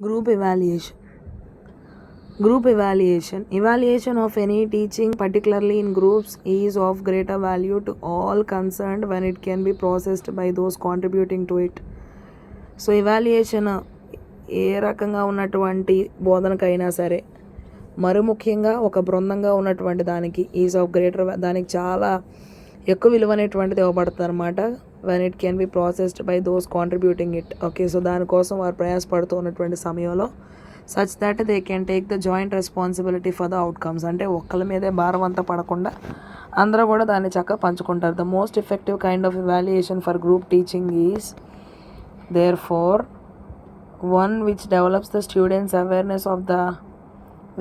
Group evaluation. Group evaluation. Evaluation of any teaching, particularly in groups, is of greater value to all concerned when it can be processed by those contributing to it. So evaluation ఏ రకంగా ఉన్నటువంటి బోధనకైనా సరే, మరి ముఖ్యంగా ఒక బృందంగా ఉన్నటువంటి దానికి is of greater, దానికి చాలా ఎక్కువ విలువ అనేటువంటిది ఇవ్వబడుతుంది అనమాట. When it can be processed by those contributing it. Okay, so దానికోసం వారు ప్రయాసపడుతూ ఉన్నటువంటి సమయంలో such that they can take the joint responsibility for the outcomes. అంటే ఒక్కళ్ళ మీదే భారం అంతా పడకుండా అందరూ కూడా దాన్ని చక్కగా పంచుకుంటారు. The most effective kind of evaluation for group teaching is therefore one which develops the students awareness of the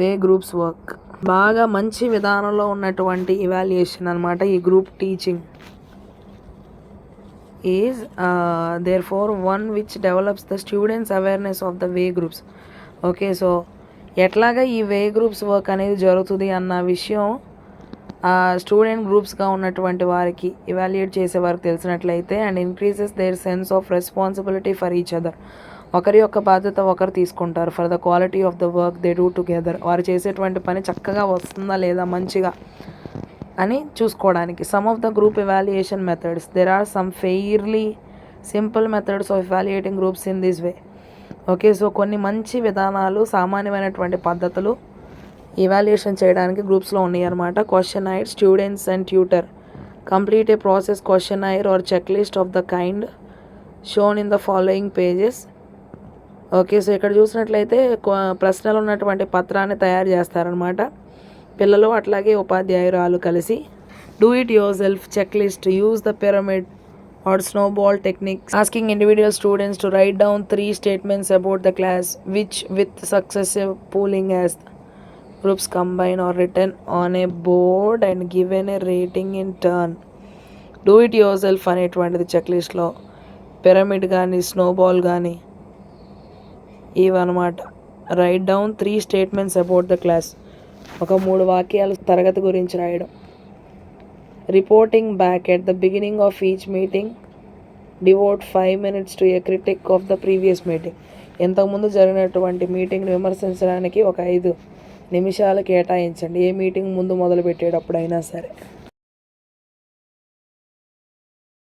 way groups work. బాగా మంచి విధానంలో ఉన్నటువంటి ఎవాల్యుయేషన్ అనమాట ఈ group teaching is therefore one which develops the students awareness of the way groups. Okay, so ఎట్లాగా ఈ వే groups work అనేది జరుగుతుంది అన్న విషయం స్టూడెంట్ గ్రూప్స్గా ఉన్నటువంటి వారికి ఎవాల్యుయేట్ చేసే వారికి తెలిసినట్లయితే and increases their sense of responsibility for each other. ఒకరి యొక్క బాధ్యత ఒకరు తీసుకుంటారు. For the quality of the work they do together. వారు చేసేటువంటి పని చక్కగా వస్తుందా లేదా మంచిగా అని చూసుకోవడానికి. Some of the group evaluation methods. There are some fairly simple methods of evaluating groups in this way. Okay, so కొన్ని మంచి విధానాలు, సామాన్యమైనటువంటి పద్ధతులు ఎవాల్యుయేషన్ చేయడానికి గ్రూప్స్లో ఉన్నాయి అన్నమాట. Questionnaire, students and tutor complete a process questionnaire or checklist of the kind shown in the following pages. Okay, so ఇక్కడ చూసినట్లయితే ప్రశ్నలు ఉన్నటువంటి పత్రాన్ని తయారు చేస్తారనమాట పిల్లలు, అట్లాగే ఉపాధ్యాయురాలు కలిసి. Do it yourself checklist. Use the pyramid or snowball techniques, asking individual students to write down 3 statements about the class, which with successive pooling as groups combine or written on a board and given a rating in turn. Do it your self అనేటువంటిది check లిస్ట్లో pyramid కానీ snowball కానీ ఇవన్నమాట. Right down 3 statements about the class. ఒక 3 వాక్యాలు తరగతి గురించి రాయడం. Reporting back at the beginning of each meeting. Devout 5 minutes to A critique of the previous meeting. ఇంతకుముందు జరిగినటువంటి మీటింగ్ని విమర్శించడానికి ఒక 5 నిమిషాలు కేటాయించండి, ఏ మీటింగ్ ముందు మొదలు పెట్టేటప్పుడైనా సరే.